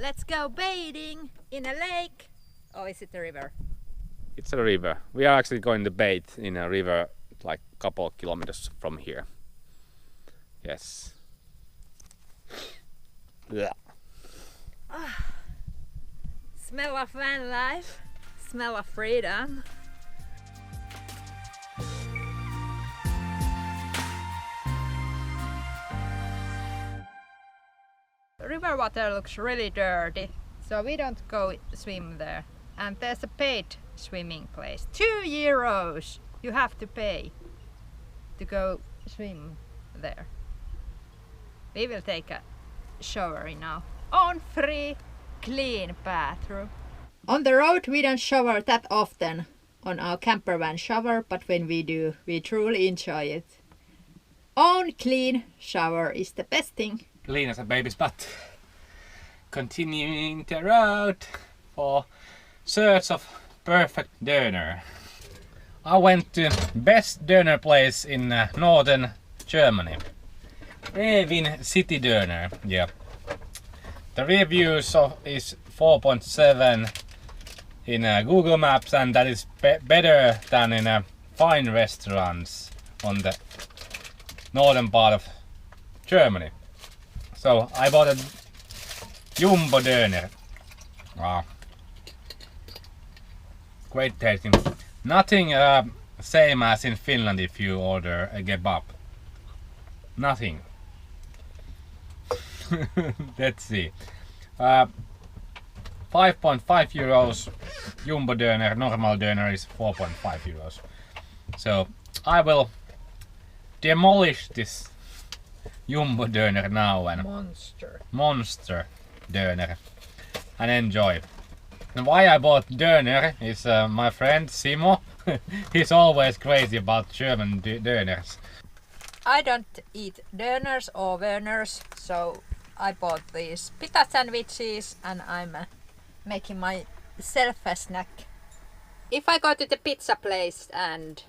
Let's go bathing in a lake. Or is it a river? It's a river. We are actually going to bathe in a river like a couple of kilometers from here. Yes. Yeah. Smell of van life. Smell of freedom. The river water looks really dirty, so we don't go swim there. And there's a paid swimming place. €2 you have to pay to go swim there. We will take a shower in our own free, clean bathroom. On the road we don't shower that often on our camper van shower, but when we do, we truly enjoy it. Own clean shower is the best thing. Clean as a baby's butt. Continuing the road for search of perfect döner. I went to best döner place in northern Germany. Evin City Döner. Yeah. The reviews is 4.7 in Google Maps, and that is better than in fine restaurants on the northern part of Germany. So I bought a jumbo döner. Wow. Great tasting. Nothing same as in Finland if you order a kebab. Nothing. Let's see. 5.5 euros jumbo döner, normal döner is 4.5 euros. So I will demolish this jumbo döner now and monster döner and enjoy. And why I bought döner is my friend Simo. He's always crazy about German döners. I don't eat döners or werners, so I bought these pita sandwiches and I'm making myself a snack. If I go to the pizza place and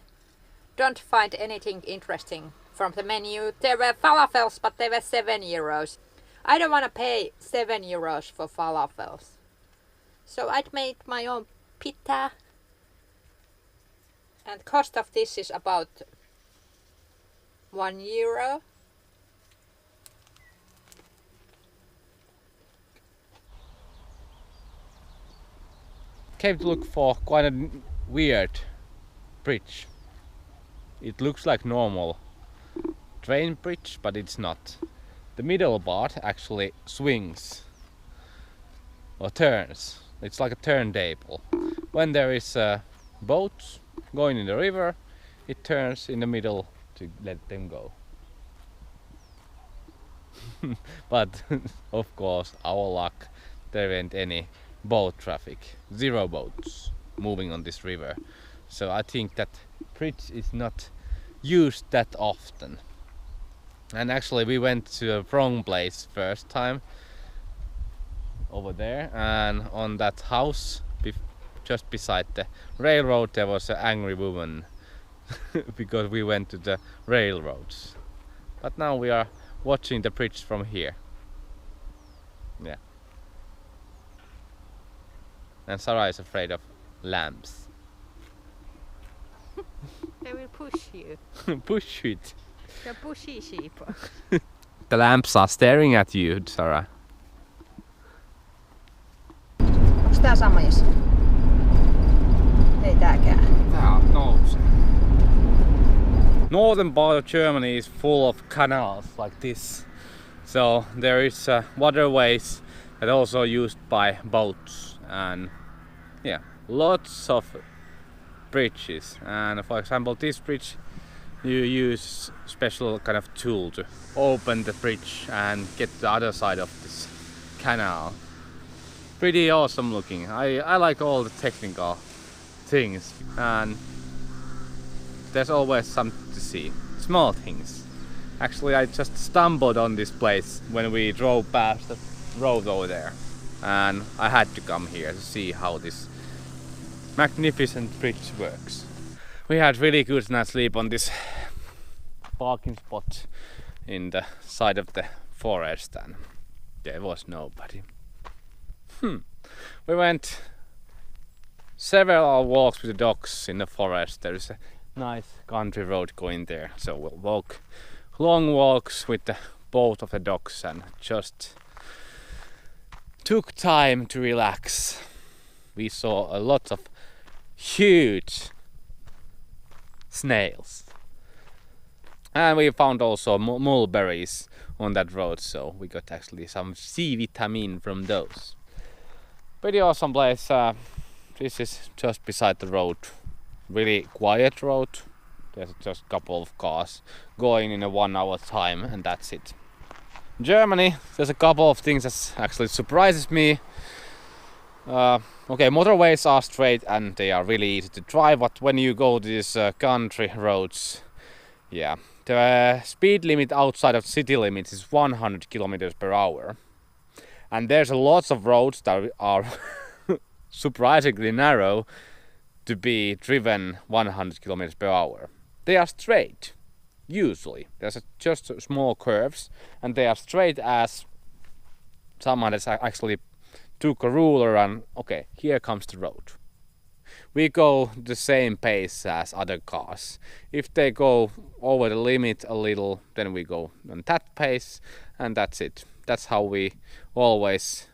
don't find anything interesting from the menu, there were falafels, but they were €7. I don't want to pay €7 for falafels. So I'd made my own pita, and cost of this is about €1. Came to look for quite a weird bridge. It looks like normal train bridge, but it's not. The middle part actually swings or turns. It's like a turntable. When there is boats going in the river, it turns in the middle to let them go. But of course, our luck, there ain't any boat traffic. 0 boats moving on this river. So I think that bridge is not used that often. And actually we went to a wrong place first time over there, and on that house just beside the railroad there was an angry woman because we went to the railroads. But now we are watching the bridge from here. Yeah. And Sarah is afraid of lamps. They will push you. Push it. The pushy sheep. The lamps are staring at you, Sarah. Onks tää sama Jesse? Ei tääkään. Tää nousee. Northern part of Germany is full of canals like this. So there is waterways that are also used by boats, and yeah, lots of bridges. And for example, this bridge, you use special kind of tool to open the bridge and get the other side of this canal. Pretty awesome looking. I like all the technical things, and there's always something to see. Small things. Actually, I just stumbled on this place when we drove past the road over there, and I had to come here to see how this magnificent bridge works. We had really good night's sleep on this parking spot in the side of the forest, and there was nobody. We went several walks with the dogs in the forest. There is a nice country road going there, so we'll walk long walks with both of the dogs and just took time to relax. We saw a lot of huge snails, and we found also mulberries on that road, so we got actually some C vitamin from those. Pretty awesome place. This is just beside the road, really quiet road. There's just a couple of cars going in a 1 hour time, and that's it. In Germany, there's a couple of things that actually surprises me. Okay, motorways are straight and they are really easy to drive, but when you go to these country roads, yeah, the speed limit outside of city limits is 100 kilometers per hour. And there's lots of roads that are surprisingly narrow to be driven 100 kilometers per hour. They are straight, usually. There's just small curves, and they are straight as someone has actually took a ruler and, okay, here comes the road. We go the same pace as other cars. If they go over the limit a little, then we go on that pace, and that's it. That's how we always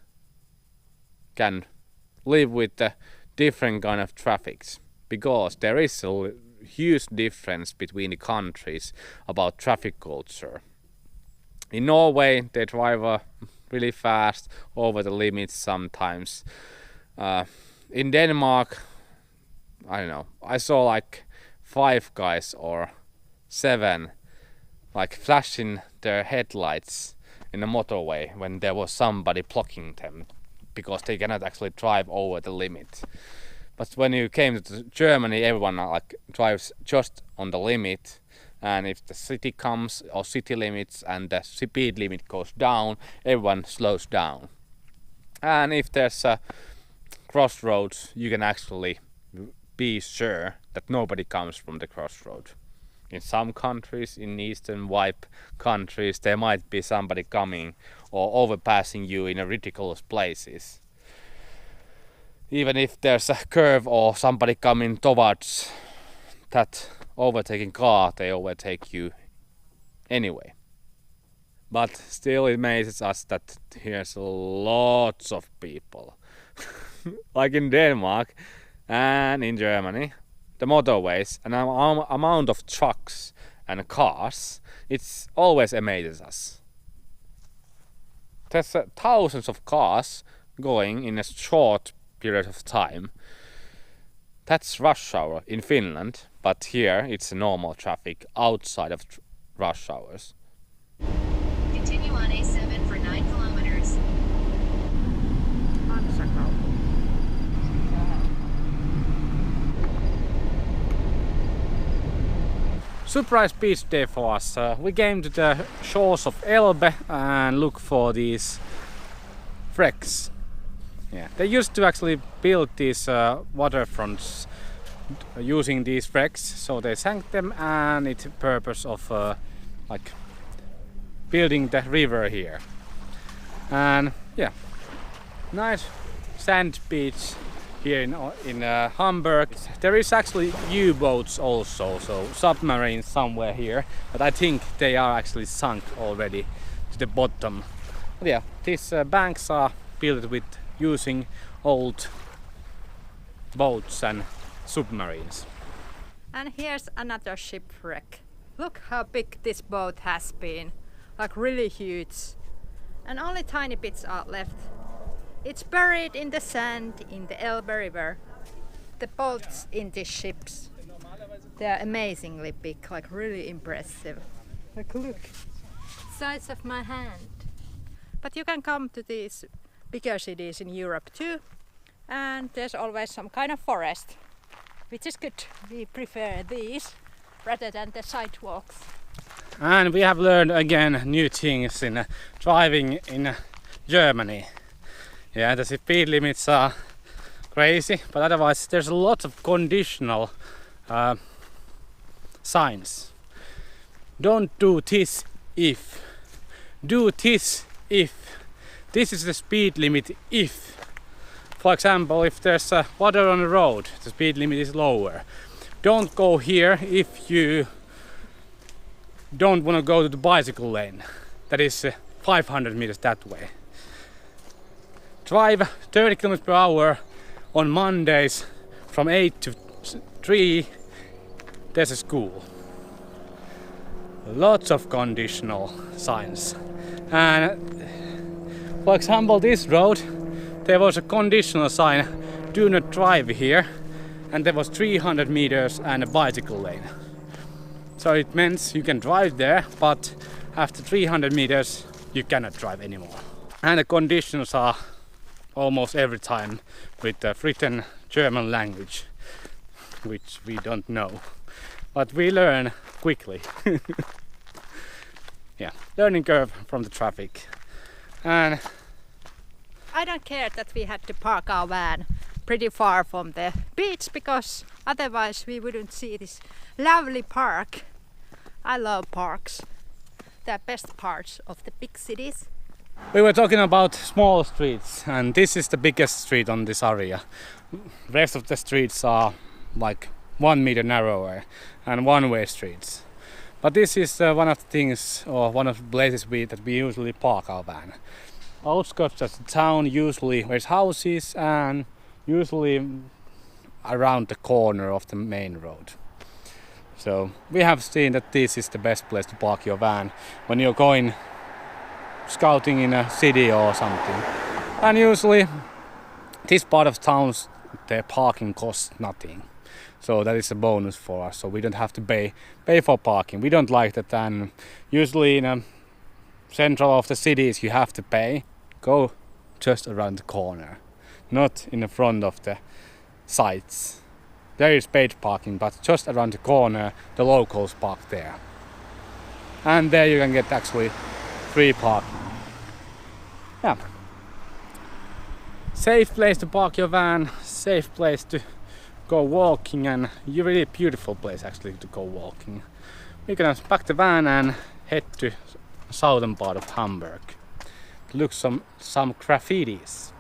can live with the different kind of traffics, because there is a huge difference between the countries about traffic culture. In Norway, they drive really fast over the limits sometimes. In Denmark, I don't know, I saw like 5 guys or 7 like flashing their headlights in the motorway when there was somebody blocking them, because they cannot actually drive over the limit. But when you came to Germany, everyone like drives just on the limit, and if the city comes or city limits and the speed limit goes down, everyone slows down. And if there's a crossroads, you can actually be sure that nobody comes from the crossroad. In some countries, in Eastern white countries, there might be somebody coming or overpassing you in a ridiculous places. Even if there's a curve or somebody coming towards that overtaking car, they overtake you anyway. But still it amazes us that here's lots of people. Like in Denmark and in Germany, the motorways and the amount of trucks and cars, it's always amazes us. There's thousands of cars going in a short period of time. That's rush hour in Finland, but here it's normal traffic outside of rush hours. Continue on A7 for 9 kilometers. Surprise beach day for us. We came to the shores of Elbe and look for these wrecks. Yeah, they used to actually build these waterfronts using these wrecks, so they sank them, and it's the purpose of like building the river here. And yeah, nice sand beach here in Hamburg. There is actually U-boats also, so submarines somewhere here, but I think they are actually sunk already to the bottom. But yeah, these banks are built with using old boats and submarines. And here's another shipwreck. Look how big this boat has been, like really huge. And only tiny bits are left. It's buried in the sand in the Elbe River. The boats in these ships, they're amazingly big, like really impressive. Like look, size of my hand. But you can come to these bigger cities in Europe too, and there's always some kind of forest, which is good. We prefer these rather than the sidewalks. And we have learned again new things in driving in Germany. Yeah, the speed limits are crazy, but otherwise there's a lot of conditional signs. Don't do this if. Do this if. This is the speed limit if. For example, if there's water on the road, the speed limit is lower. Don't go here if you don't want to go to the bicycle lane. That is 500 meters that way. Drive 30 km per hour on Mondays from 8 to 3. There's a school. Lots of conditional signs. And for example, this road, there was a conditional sign, do not drive here, and there was 300 meters and a bicycle lane. So it means you can drive there, but after 300 meters you cannot drive anymore. And the conditions are almost every time with the written German language, which we don't know, but we learn quickly. Yeah, learning curve from the traffic. And I don't care that we had to park our van pretty far from the beach, because otherwise we wouldn't see this lovely park. I love parks. They're best parts of the big cities. we were talking about small streets, and this is the biggest street on this area. Rest of the streets are like 1 meter narrower and one-way streets. But this is one of the things, or one of the places that we usually park our van. Outskirts of the town, usually there's houses, and usually around the corner of the main road. So we have seen that this is the best place to park your van when you're going scouting in a city or something. And usually this part of towns, the parking costs nothing. So that is a bonus for us, so we don't have to pay for parking. We don't like that, and usually in a central of the cities you have to pay. Go just around the corner, not in the front of the sites. There is paid parking, but just around the corner the locals park there. And there you can get actually free parking. Yeah. Safe place to park your van, safe place to go walking, and a really beautiful place actually to go walking. We're gonna pack the van and head to southern part of Hamburg. Look some graffitis.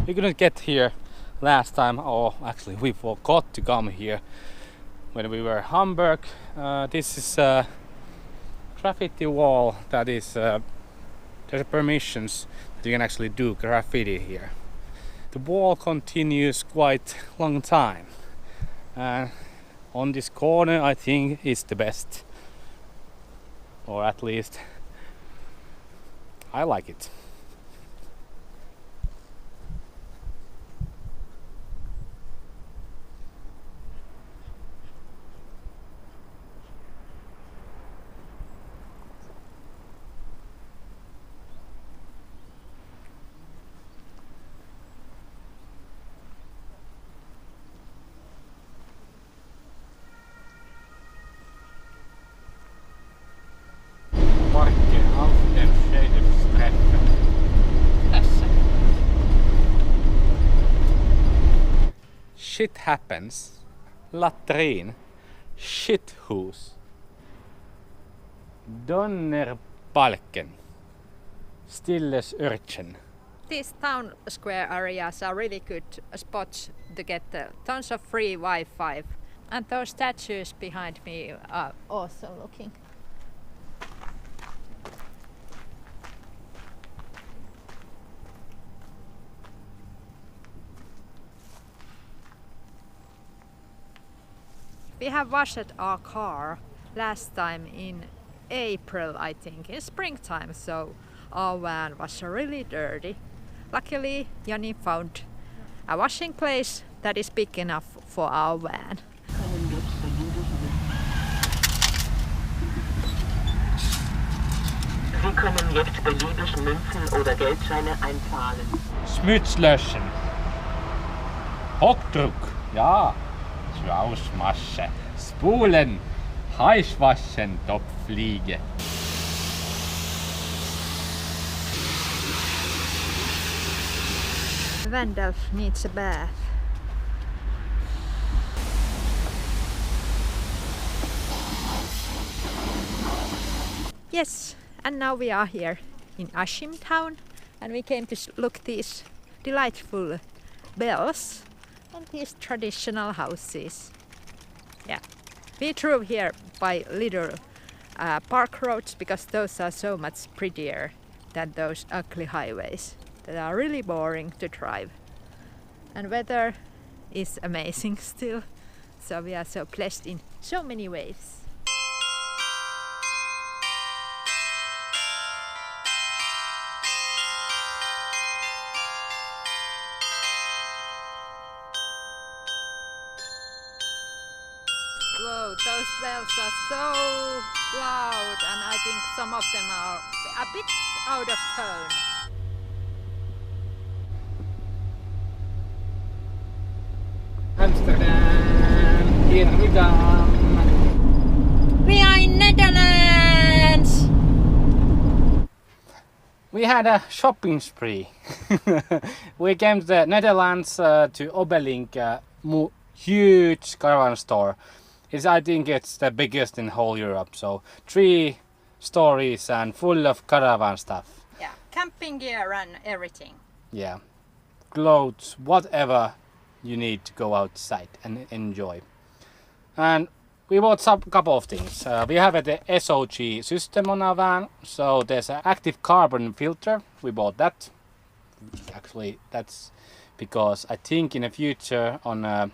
We couldn't get here last time, or actually we forgot to come here when we were in Hamburg. This is a graffiti wall that is there's permissions that you can actually do graffiti here. The wall continues quite long time, and on this corner I think it's the best, or at least I like it. Shit happens. Latrin. Shithus. Donnerbalken. Stilles Örchen. These town square areas are really good spots to get tons of free Wi-Fi. And those statues behind me are also looking. We have washed our car last time in April, I think, in springtime, so our van was really dirty. Luckily, Jani found a washing place that is big enough for our van. Sie können jetzt beliebig Münzen oder Geldscheine einzahlen. Schmutz löschen. Hochdruck. Ja. Ausmaschen. Spulen. Heiß waschen. Topfliege. Vandalf needs a bath. Yes, and now we are here in Ashim town, and we came to look these delightful bells and these traditional houses. Yeah, we drove here by little park roads because those are so much prettier than those ugly highways that are really boring to drive. And weather is amazing still, so we are so blessed in so many ways. Whoa, those bells are so loud, and I think some of them are a bit out of tone. Amsterdam, here we come. We are in Netherlands! We had a shopping spree. We came to the Netherlands to Obelink, huge caravan store. I think it's the biggest in whole Europe. So 3 stories and full of caravan stuff. Yeah, camping gear and everything. Yeah, clothes, whatever you need to go outside and enjoy. And we bought some couple of things. We have the SOG system on our van, so there's an active carbon filter. We bought that. Actually, that's because I think in the future on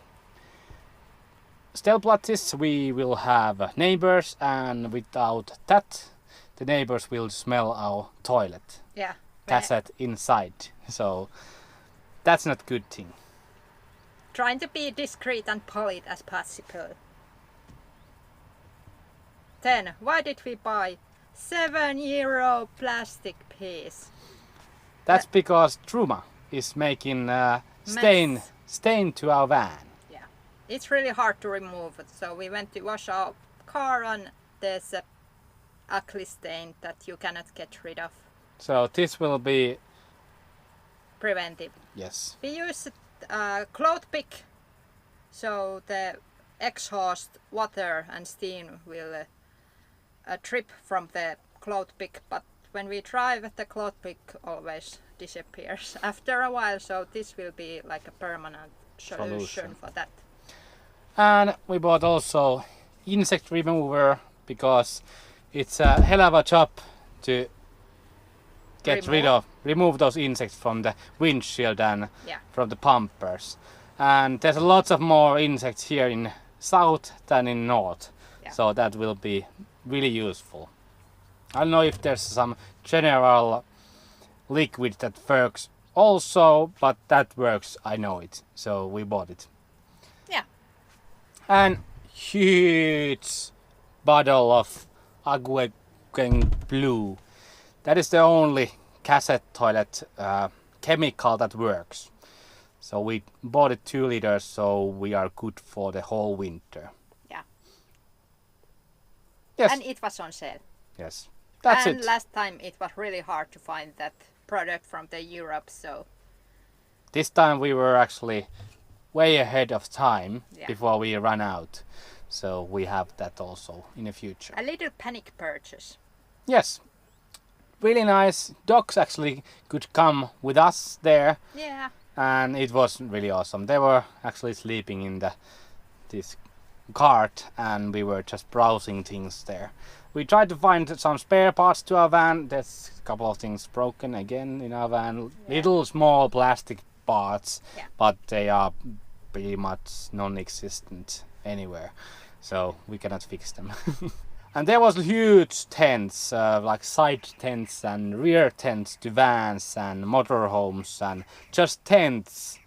stellplatzes we will have neighbors, and without that the neighbors will smell our toilet Yeah. cassette inside. So that's not good thing. Trying to be discreet and polite as possible. Then, why did we buy €7 plastic piece? That's because Truma is making stain to our van. Yeah, it's really hard to remove it. So we went to wash our car, and there's a ugly stain that you cannot get rid of. So this will be, Preventive. yes, We use cloth pick, so the exhaust water and steam will drip from the cloth pick, but when we drive, the cloth pick always disappears after a while, so this will be like a permanent solution for that. and we bought also insect remover because it's a hell of a job to remove those insects from the windshield and Yeah. from the bumpers. And there's lots of more insects here in south than in north. Yeah. So that will be really useful. I don't know if there's some general liquid that works also, but that works, I know it. So we bought it. Yeah. And huge bottle of Aquagen Blue. That is the only cassette toilet chemical that works. So we bought it 2 liters, so we are good for the whole winter. Yeah. Yes. And it was on sale. Yes. That's and it. last time it was really hard to find that product from the Europe, so This time we were actually way ahead of time Yeah. before we ran out. So we have that also in the future. a little panic purchase. Yes. Really nice. Dogs actually could come with us there, Yeah. and it was really awesome. They were actually sleeping in this cart, and we were just browsing things there. We tried to find some spare parts to our van. There's a couple of things broken again in our van. Little small plastic parts, Yeah. but they are pretty much non-existent anywhere, so we cannot fix them. And there was huge tents, like side tents and rear tents to vans and motorhomes, and just tents,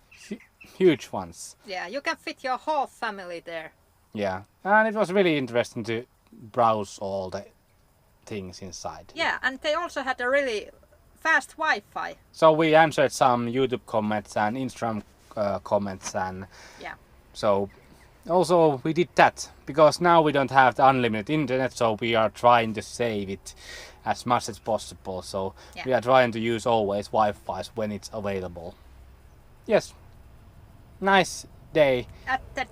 huge ones. Yeah, you can fit your whole family there. Yeah, and it was really interesting to browse all the things inside. Yeah, and they also had a really fast Wi-Fi. So we answered some YouTube comments and Instagram comments, and Yeah. so also we did that because now we don't have the unlimited internet, so we are trying to save it as much as possible. So Yeah. we are trying to use always Wi-Fi when it's available. Yes, nice day At the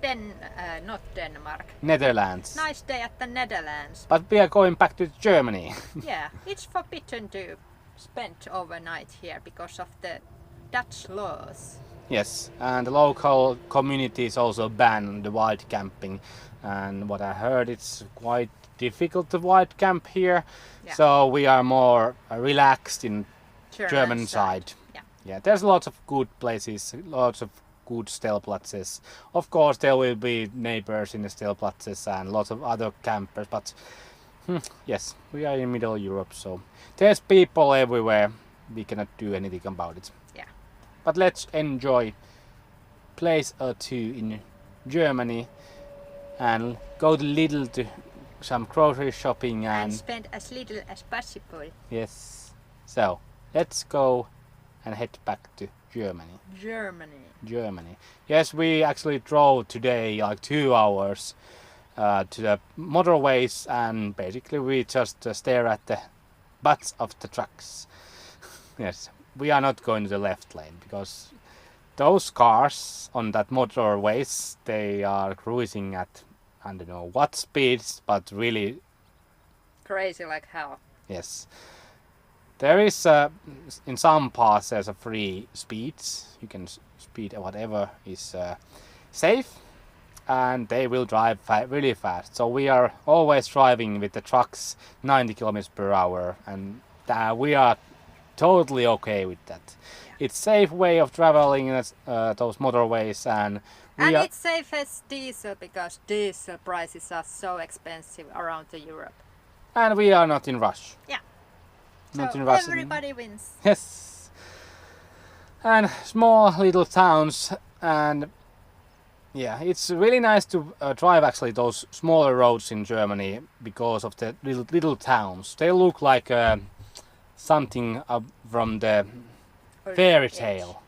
not Denmark. Netherlands. Nice day at the Netherlands. But we are going back to Germany. Yeah, it's forbidden to spend overnight here because of the Dutch laws. Yes, and the local communities also ban the wild camping. And what I heard, it's quite difficult to wild camp here. Yeah. So we are more relaxed in German side. Yeah. Yeah, there's lots of good places, lots of good stellplatzes. Of course, there will be neighbors in the stellplatzes and lots of other campers, but yes, we are in Middle Europe, so there's people everywhere. We cannot do anything about it. Yeah. But let's enjoy place or two in Germany and go to Lidl to some grocery shopping And spend as little as possible. yes. So let's go and head back to Germany. Germany. Yes, we actually drove today like 2 hours to the motorways, and basically we just stare at the butts of the trucks. Yes, we are not going to the left lane because those cars on that motorways, they are cruising at I don't know what speeds, but really Crazy like hell. yes. There is in some parts there's a free speeds. You can speed whatever is safe, and they will drive really fast. So we are always driving with the trucks 90 kilometers per hour, and we are totally okay with that. It's safe way of traveling those motorways, and It's safe as diesel because diesel prices are so expensive around Europe. and we are not in rush. Yeah. Not So in rush. everybody wins. Yes. And small little towns, and yeah, it's really nice to drive actually those smaller roads in Germany because of the little towns. They look like something from the fairy tale.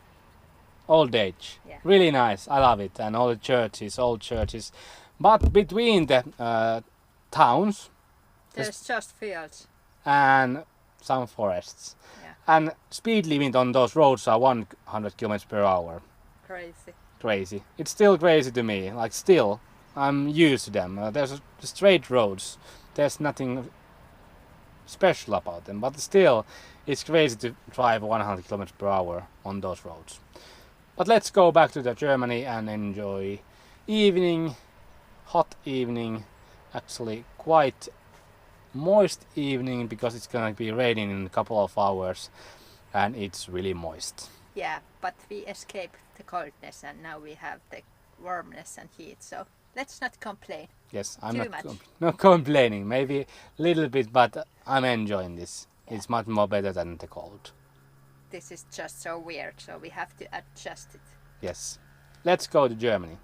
Old age. Yeah. Really nice. I love it. And all the churches, old churches. But between the towns There's just fields. and some forests. Yeah. And speed limit on those roads are 100 kilometers per hour. Crazy. Crazy. It's still crazy to me. Like still, I'm used to them. There's straight roads. There's nothing special about them. But still, it's crazy to drive 100 kilometers per hour on those roads. But let's go back to the Germany and enjoy evening, hot evening, actually quite moist evening because it's gonna be raining in a couple of hours and it's really moist. Yeah, but we escaped the coldness and now we have the warmness and heat, so let's not complain. Yes, I'm Too not much. not complaining, maybe a little bit, but I'm enjoying this. Yeah. It's much more better than the cold. This is just so weird, so we have to adjust it. Yes. Let's go to Germany.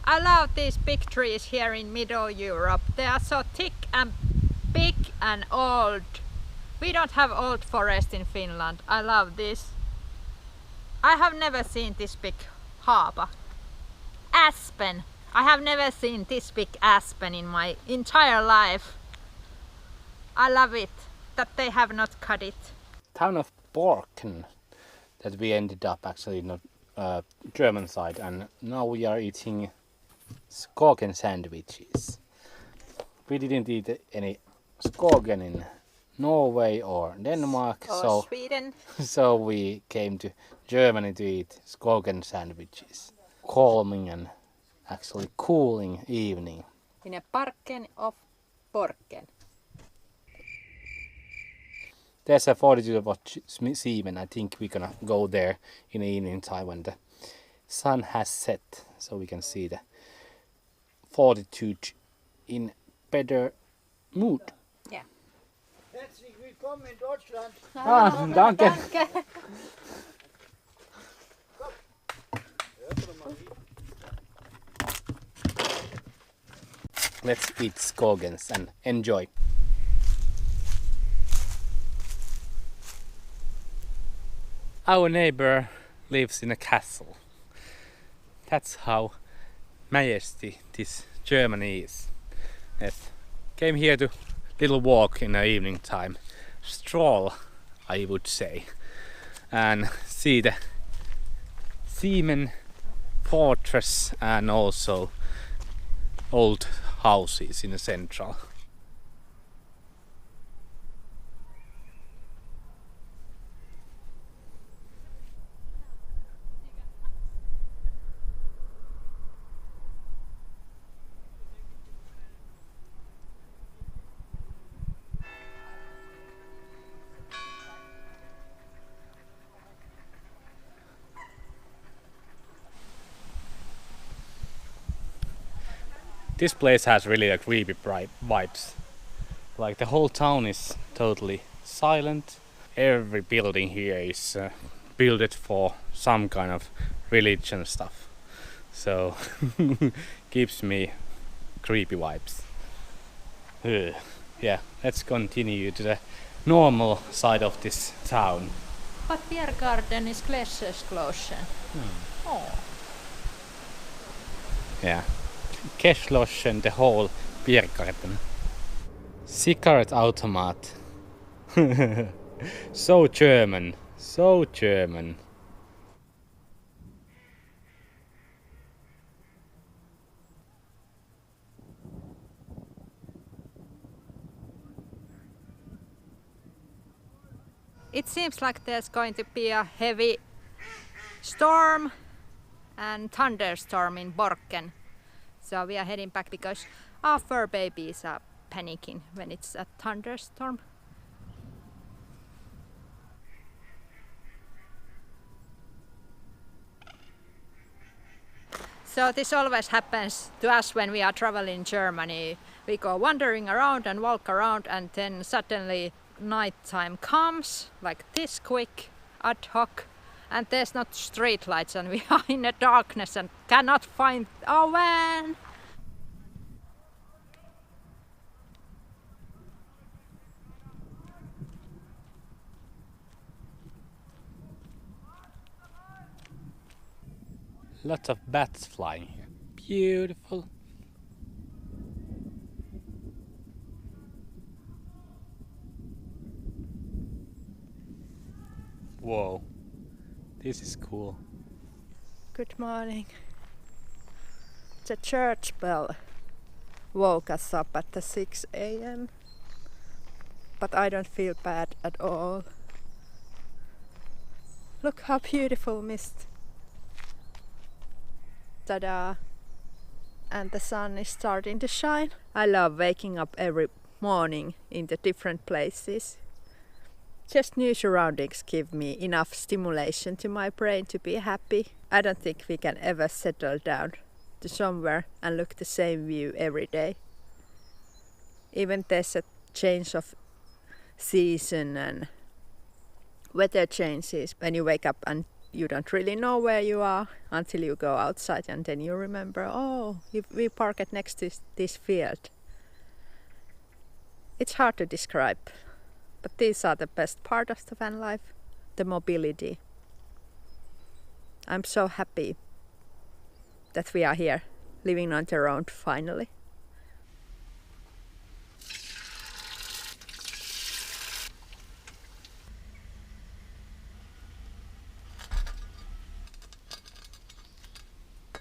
I love these big trees here in Middle Europe. They are so thick and big and old. We don't have old forest in Finland. I love this. I have never seen this big haaba. Aspen. I have never seen this big aspen in my entire life. I love it that they have not cut it. Town of Borken that we ended up actually not German side, and now we are eating Skogen sandwiches. We didn't eat any Skogen in Norway or Denmark, Or Sweden. so we came to Germany to eat Skogen sandwiches. Calming and actually cooling evening. In a parken of Borken. There's a 42-watt I think we're gonna go there in the evening time when the sun has set, so we can see the fortitude in better mood. Yeah. Herzlich willkommen in Deutschland. Danke. Let's eat Skogens and enjoy. Our neighbor lives in a castle. That's how majesty this Germany is. Yes. Came here to little walk in the evening time. Stroll, I would say. And see the Siemen fortress and also old houses in the central. This place has really a creepy vibes. Like the whole town is totally silent. Every building here is built for some kind of religion stuff. So gives me creepy vibes. Yeah, let's continue to the normal side of this town. But beer garden is geschlossen. Oh. Yeah. Geschlossen, the whole beer garden. Cigarette automat. So German. So German. It seems like there's going to be a heavy storm and thunderstorm in Borken. So we are heading back because our fur babies are panicking when it's a thunderstorm. So this always happens to us when we are traveling in Germany. We go wandering around and walk around, and then suddenly nighttime comes like this quick, ad hoc, and there's not street lights and we are in the darkness and cannot find our van. Lots of bats flying here. Beautiful. Whoa, this is cool. Good morning. The church bell woke us up at the 6 a.m. But I don't feel bad at all. Look how beautiful mist. Ta-da! And the sun is starting to shine. I love waking up every morning in the different places. Just new surroundings give me enough stimulation to my brain to be happy. I don't think we can ever settle down to somewhere and look the same view every day. Even there's a change of season and weather changes when you wake up and you don't really know where you are until you go outside and then you remember, oh, we parked next to this field. It's hard to describe. But these are the best part of the van life, the mobility. I'm so happy that we are here, living on the road finally.